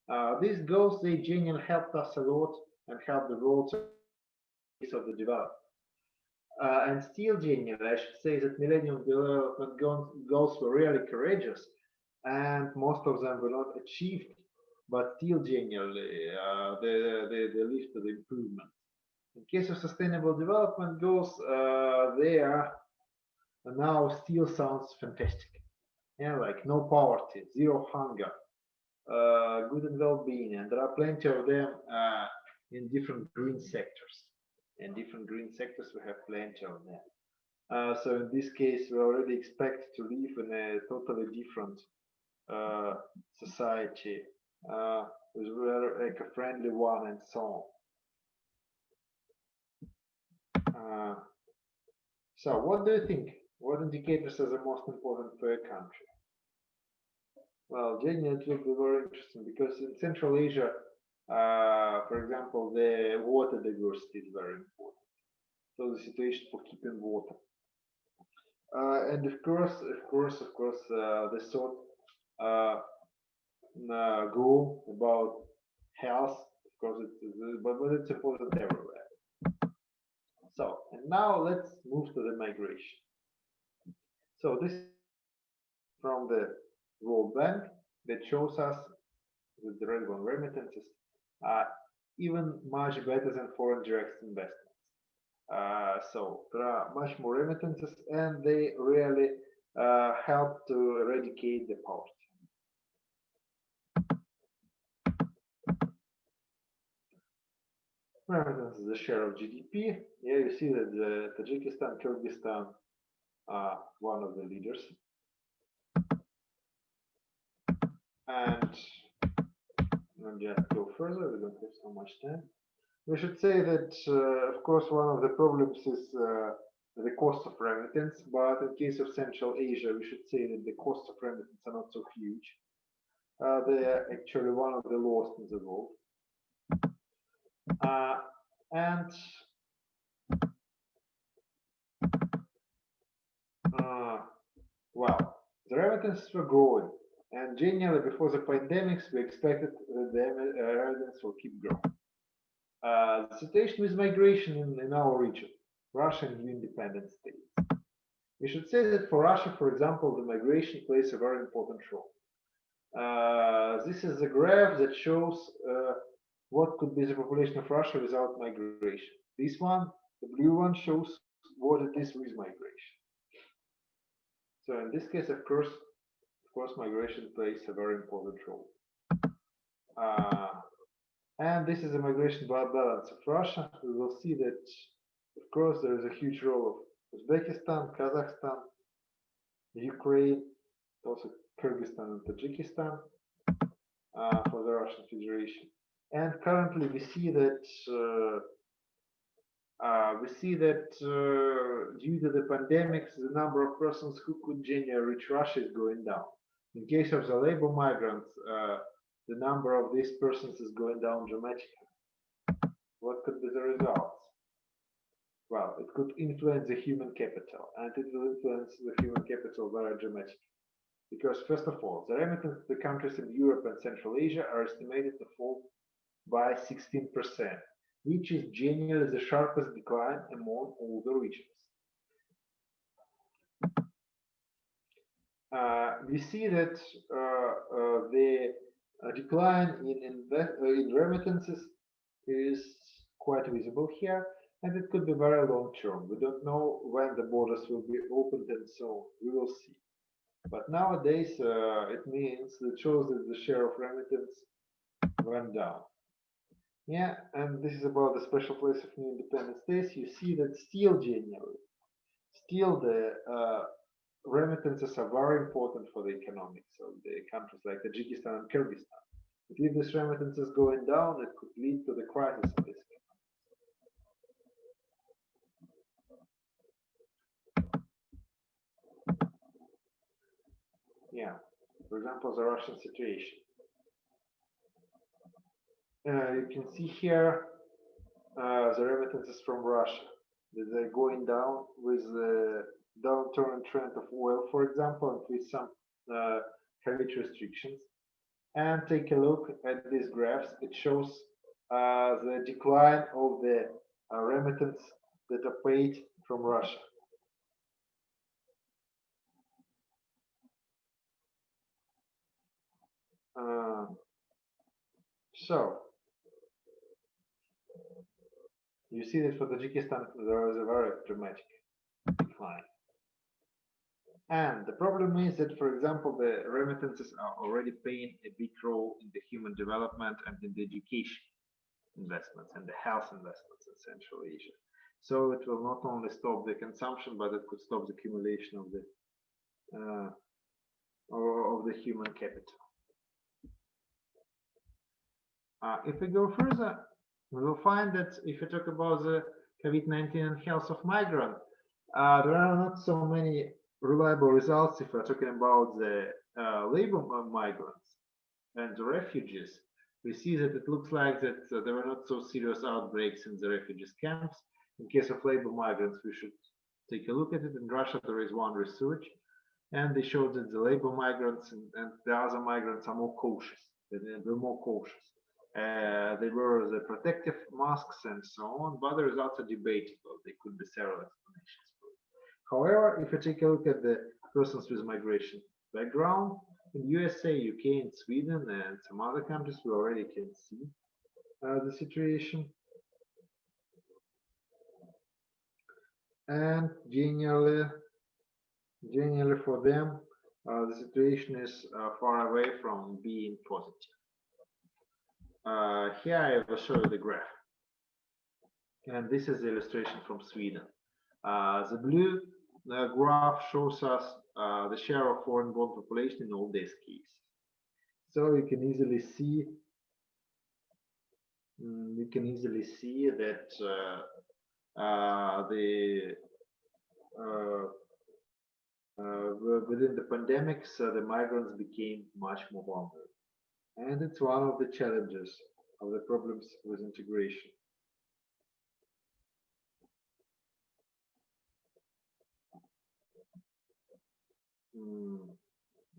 Goals. These goals, they genuinely helped us a lot and helped the world of the development. And still, generally, I should say that Millennium Development Goals were really courageous, and most of them were not achieved, but still, generally, they lead to the improvement. In case of Sustainable Development Goals, they are now still sounds fantastic. Yeah, like no poverty, zero hunger, good and well-being, and there are plenty of them in different green sectors. In different green sectors, we have plenty of them. So in this case, we already expect to live in a totally different society with a very eco-friendly one and so on. So what do you think? What indicators are the most important for a country? Well, genuinely, it will be very interesting because in Central Asia, for example, the water diversity is very important. So the situation for keeping water. And of course, the thought go about health, of course, but it's important everywhere. So, and now let's move to the migration. So this is from the World Bank that shows us with the relevant remittances even much better than foreign direct investments. So there are much more remittances, and they really help to eradicate the poverty. Remittances, the share of GDP. Yeah, you see that the Tajikistan, Kyrgyzstan are one of the leaders. And let me just go further, we don't have so much time. We should say that, of course, one of the problems is the cost of remittance, but in case of Central Asia, we should say that the cost of remittance are not so huge. They are actually one of the lowest in the world. Well, the remittances were growing, and generally before the pandemics, we expected the remittance will keep growing. The situation with migration in our region, Russia and new independent states. We should say that for Russia, for example, the migration plays a very important role. This is a graph that shows what could be the population of Russia without migration. This one, the blue one, shows what it is with migration. So in this case, of course, migration plays a very important role. And this is the migration balance of Russia. We will see that, of course, there is a huge role of Uzbekistan, Kazakhstan, Ukraine, also Kyrgyzstan and Tajikistan for the Russian Federation. And currently, we see that due to the pandemics, the number of persons who could genuinely reach Russia is going down. In case of the labor migrants, the number of these persons is going down dramatically. What could be the results? Well, it could influence the human capital, and it will influence the human capital very dramatically. Because first of all, the remittance to the countries in Europe and Central Asia are estimated to fall by 16%, which is generally the sharpest decline among all the regions. We see that the decline in remittances is quite visible here, and it could be very long term. We don't know when the borders will be opened and so on. We will see. But nowadays, it shows that the share of remittance went down. Yeah, and this is about the special place of new independent states. You see that still the remittances are very important for the economics of the countries like Tajikistan and Kyrgyzstan. But if this remittance is going down, it could lead to the crisis of this economy. Yeah, for example, the Russian situation. You can see here the remittances from Russia. They're going down with the downturn trend of oil, for example, and with some credit restrictions. And take a look at these graphs. It shows the decline of the remittance that are paid from Russia. So you see that for Tajikistan there is a very dramatic decline. And the problem is that, for example, the remittances are already playing a big role in the human development and in the education investments and the health investments in Central Asia. So it will not only stop the consumption, but it could stop the accumulation of the human capital. If we go further, we will find that if we talk about the COVID-19 and health of migrants, there are not so many reliable results if we're talking about the labor migrants and the refugees. We see that it looks like that there were not so serious outbreaks in the refugees camps. In case of labor migrants, we should take a look at it. In Russia, there is one research, and they showed that the labor migrants and the other migrants are more cautious. They're more cautious. They wear the protective masks and so on, but the results are debatable. There could be several explanations. However, if you take a look at the persons with migration background, in USA, UK, and Sweden, and some other countries, we already can see the situation. And generally for them, the situation is far away from being positive. Here I will show you the graph. And this is the illustration from Sweden. The blue graph shows us the share of foreign-born population in all these cases. So you can easily see that within the pandemics, the migrants became much more vulnerable. And it's one of the challenges of the problems with integration.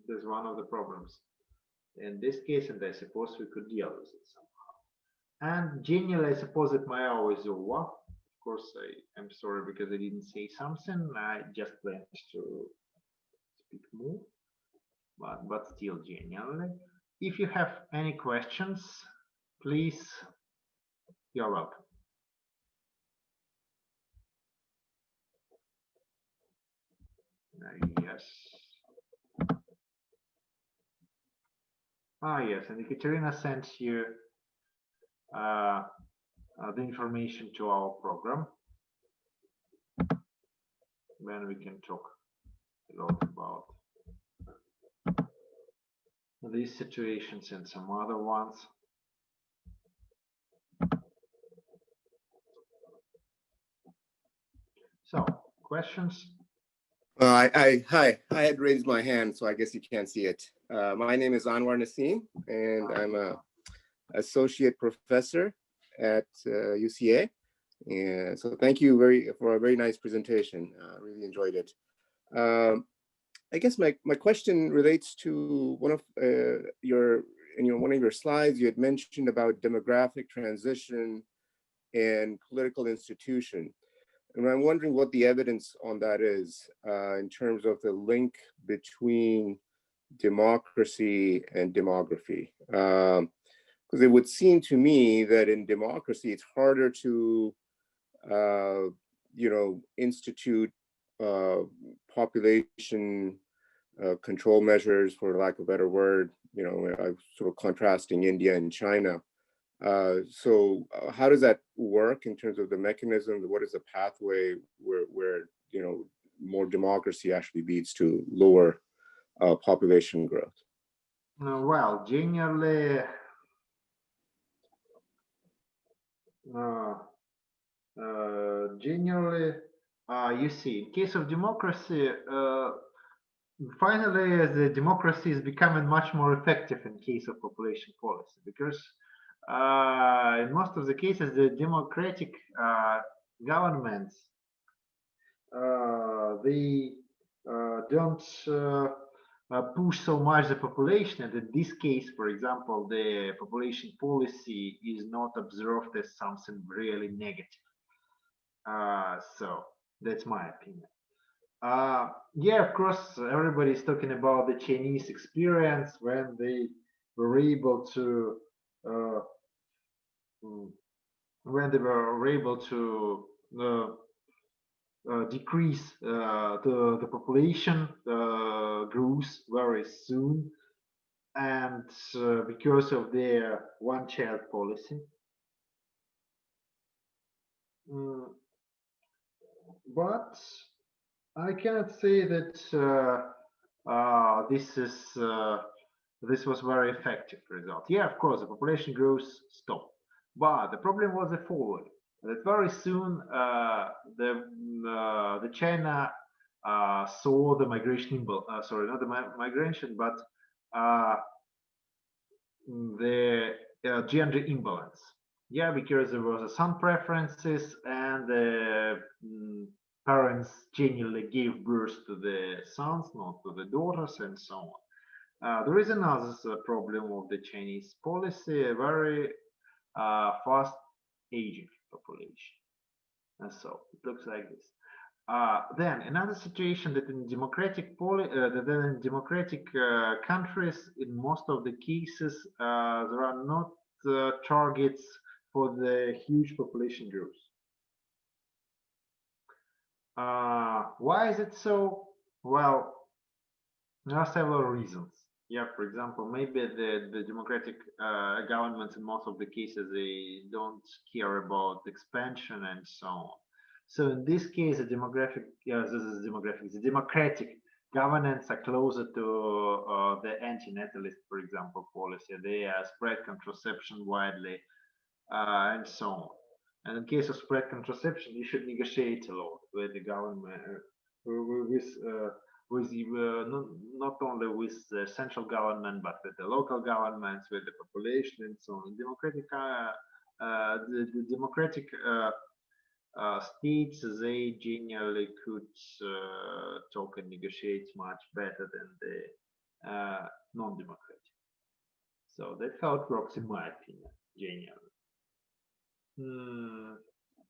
There's one of the problems in this case, and I suppose we could deal with it somehow. And generally, I suppose that my hour is over. Of course, I'm sorry because I didn't say something. I just planned to speak more, but still, generally, if you have any questions, please, you're welcome. Yes. Yes, and Ekaterina sent you the information to our program. Then we can talk a lot about these situations and some other ones. So, questions? Hi, I had raised my hand, so I guess you can't see it. My name is Anwar Naseem, and I'm an associate professor at UCA. And so thank you for a very nice presentation. I really enjoyed it. I guess my question relates to one of one of your slides. You had mentioned about demographic transition and political institution. And I'm wondering what the evidence on that is in terms of the link between democracy and demography. Because it would seem to me that in democracy, it's harder to, institute population control measures, for lack of a better word, sort of contrasting India and China. So how does that work in terms of the mechanism? What is the pathway where more democracy actually leads to lower population growth? Well, generally, you see, in case of democracy, finally, the democracy is becoming much more effective in case of population policy, because in most of the cases, the democratic governments, they don't push so much the population. And in this case, for example, the population policy is not observed as something really negative. So That's my opinion. Yeah, of course, everybody's talking about the Chinese experience when they were able to uh, mm, decrease the population growth very soon, and because of their one-child policy. Mm, but I cannot say that this was very effective result. Yeah, of course, the population growth stopped, but the problem was the following: that very soon the China saw the migration, sorry, not the migration, but uh, the gender imbalance. Yeah, because there was some preferences, and the parents genuinely gave birth to the sons, not to the daughters, and so on. There is another problem of the Chinese policy: a very fast aging population, and so it looks like this. Then another situation that in democratic countries, in most of the cases, there are not targets for the huge population growth. Why is it so? Well, there are several reasons. Yeah, for example, maybe the democratic governments in most of the cases, they don't care about expansion and so on. So in this case, the democratic governance are closer to the anti-natalist, for example, policy. They spread contraception widely and so on. And in case of spread contraception, you should negotiate a lot with the government, not only with the central government, but with the local governments, with the population, and so on. The democratic states, they generally could talk and negotiate much better than the non-democratic. So that's how it works, in my opinion, generally.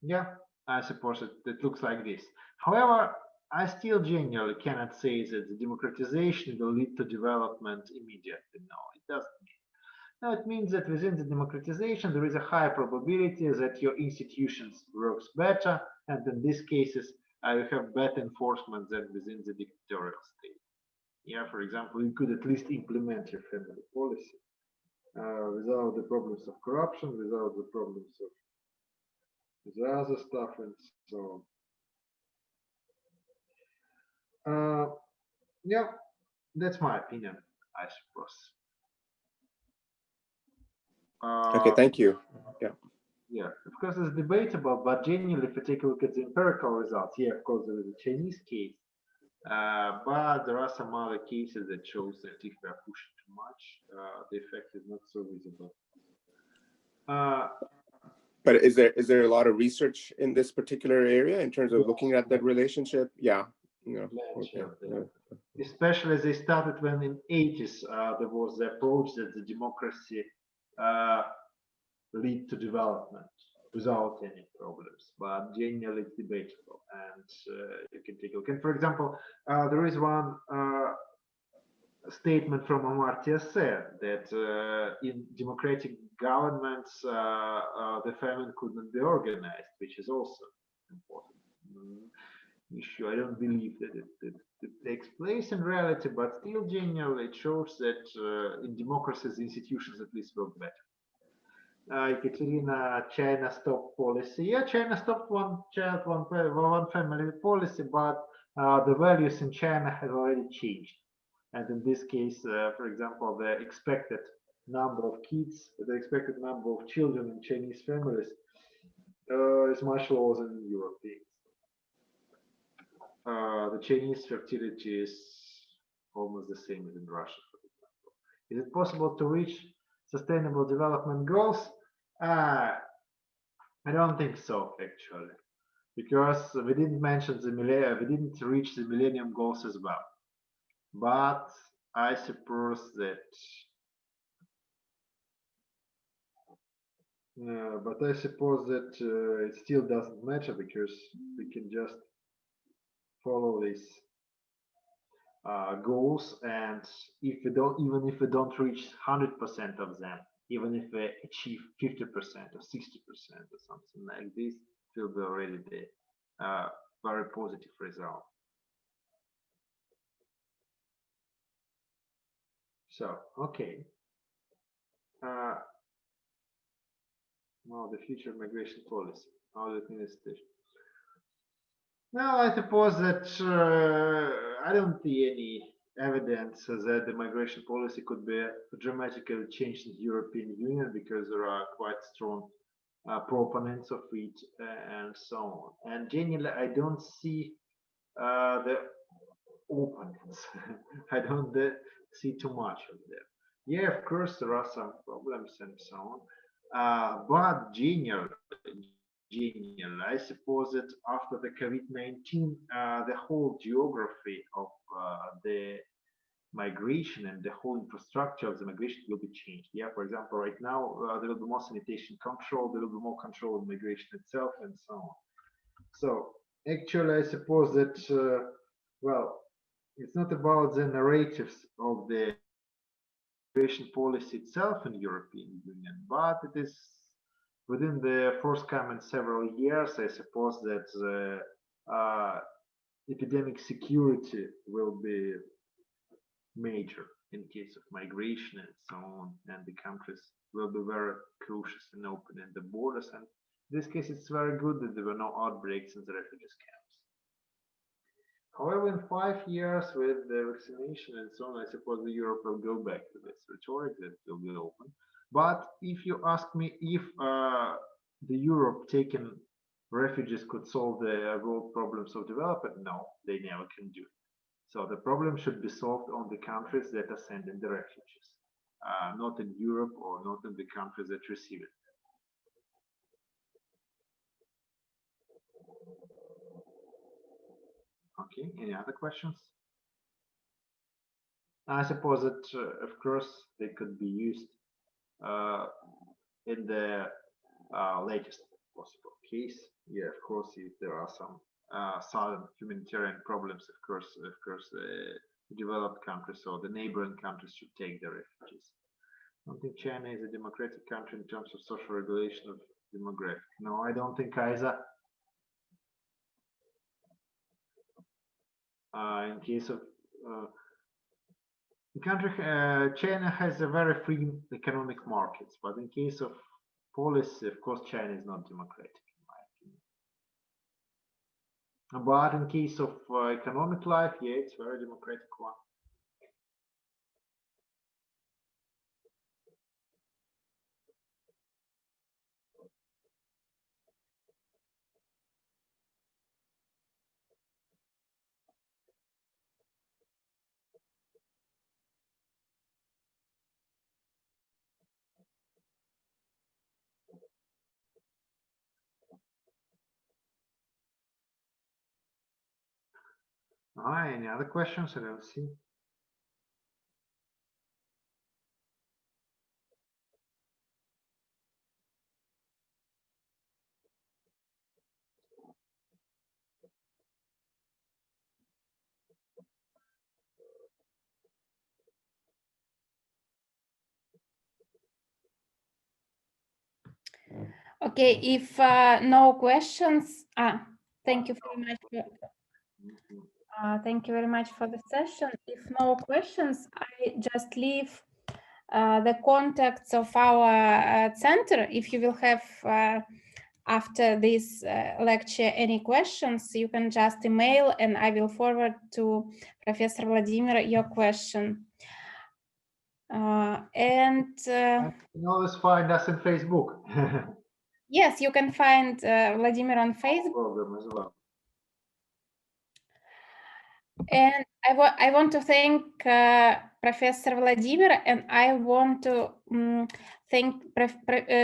Yeah, I suppose it looks like this. However, I still genuinely cannot say that the democratization will lead to development immediately. No, it doesn't mean. No, it means that within the democratization, there is a high probability that your institutions works better, and in these cases, you have better enforcement than within the dictatorial state. Yeah, for example, you could at least implement your family policy without the problems of corruption, without the problems of the other stuff, and so on. Yeah, that's my opinion, I suppose. Okay, thank you. Yeah. Yeah, of course, it's debatable, but genuinely, if you take a look at the empirical results, yeah, of course, there is a Chinese case, but there are some other cases that shows that if we are pushing too much, the effect is not so visible. But is there a lot of research in this particular area in terms of looking at that relationship? Yeah. Yeah. Okay. Yeah. Especially as they started when in 80s there was the approach that the democracy lead to development without any problems, but generally it's debatable, and you can take a look. And for example, there is one statement from Amartya Sen that in democratic governments the famine could not be organized, which is also important issue. I don't believe that it takes place in reality, but still generally it shows that in democracies the institutions at least work better. Ekaterina, China stopped policy. Yeah, China stopped one child, one family policy, but the values in China have already changed. And in this case, for example, the expected number of kids, the expected number of children in Chinese families is much lower than in Europeans. The Chinese fertility is almost the same as in Russia, for example. Is it possible to reach sustainable development goals? I don't think so, actually, because we didn't mention the millennium, we didn't reach the Millennium goals as well. But I suppose that it still doesn't matter, because we can just follow these goals, and if we don't, even if we don't reach 100% of them, even if we achieve 50% or 60% or something like this, it will be already the very positive result. So, okay. Now the future migration policy. How do you think this is? Well, I suppose that I don't see any evidence that the migration policy could be dramatically changed in the European Union, because there are quite strong proponents of it and so on. And generally, I don't see the opponents. I don't see too much of them. Yeah, of course, there are some problems and so on. But generally, I suppose that after the COVID-19, the whole geography of the migration and the whole infrastructure of the migration will be changed. Yeah, for example, right now there will be more sanitation control, there will be more control of migration itself, and so on. So actually, I suppose that well, it's not about the narratives of the migration policy itself in the European Union, but it is within the forthcoming several years. I suppose that the epidemic security will be major in case of migration and so on, and the countries will be very cautious in opening the borders. And in this case, it's very good that there were no outbreaks in the refugee camps. However, in 5 years with the vaccination and so on, I suppose the Europe will go back to this rhetoric that will be open. But if you ask me if the Europe taking refugees could solve the world problems of development, no, they never can do it. So the problem should be solved on the countries that are sending the refugees, not in Europe or not in the countries that receive it. Okay, any other questions? I suppose that, of course, they could be used in the latest possible case. Yeah, of course, if there are some sudden humanitarian problems, of course, the developed countries or the neighboring countries should take the refugees. I don't think China is a democratic country in terms of social regulation of demography. No, I don't think either. In case of the country, China has a very free economic markets, but in case of policy, of course, China is not democratic, in my opinion. But in case of economic life, yeah, it's a very democratic one. Any other questions? I don't see. Okay, if no questions, thank you very much. Thank you very much for the session. If no questions, I just leave the contacts of our center. If you will have after this lecture any questions, you can just email and I will forward to Professor Vladimir your question. You can always find us on Facebook. Yes, you can find Vladimir on Facebook. Program as well. And I want to thank Professor Vladimir, and I want to thank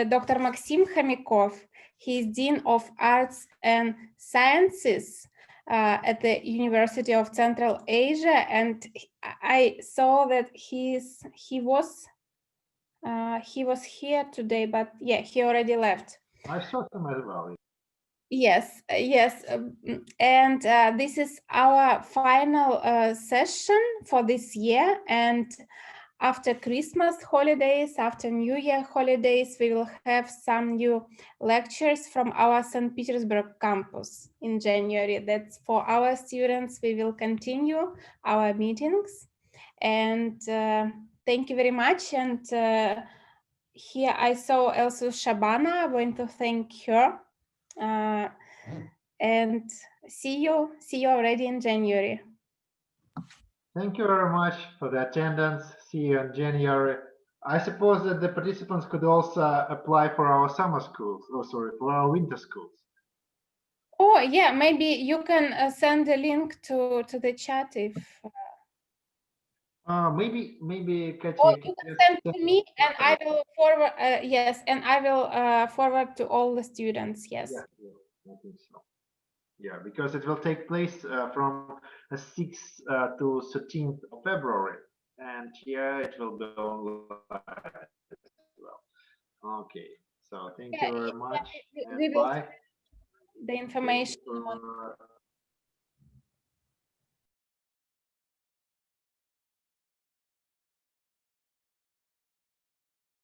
Dr. Maxim Khomякov. He is Dean of Arts and Sciences at the University of Central Asia, and I saw that he was here today, but yeah, he already left. I saw him as well. Yes, yes, and this is our final session for this year. And after Christmas holidays, after New Year holidays, we will have some new lectures from our St. Petersburg campus in January. That's for our students. We will continue our meetings. And thank you very much. And here I saw also Shabana. I want to thank her. And see you already in January. Thank you very much for the attendance. See you in January. I suppose that the participants could also apply for our summer schools, oh sorry, for our winter schools. Oh yeah, maybe you can send a link to the chat if. Maybe Katya, Or you can send to me, and I will forward. Yes, and I will forward to all the students. Yes. Yeah, I think so. Yeah, because it will take place from 6th to 13th of February, and here it will be online as well. Okay, so thank you very much, we and will bye. the information. Thank you for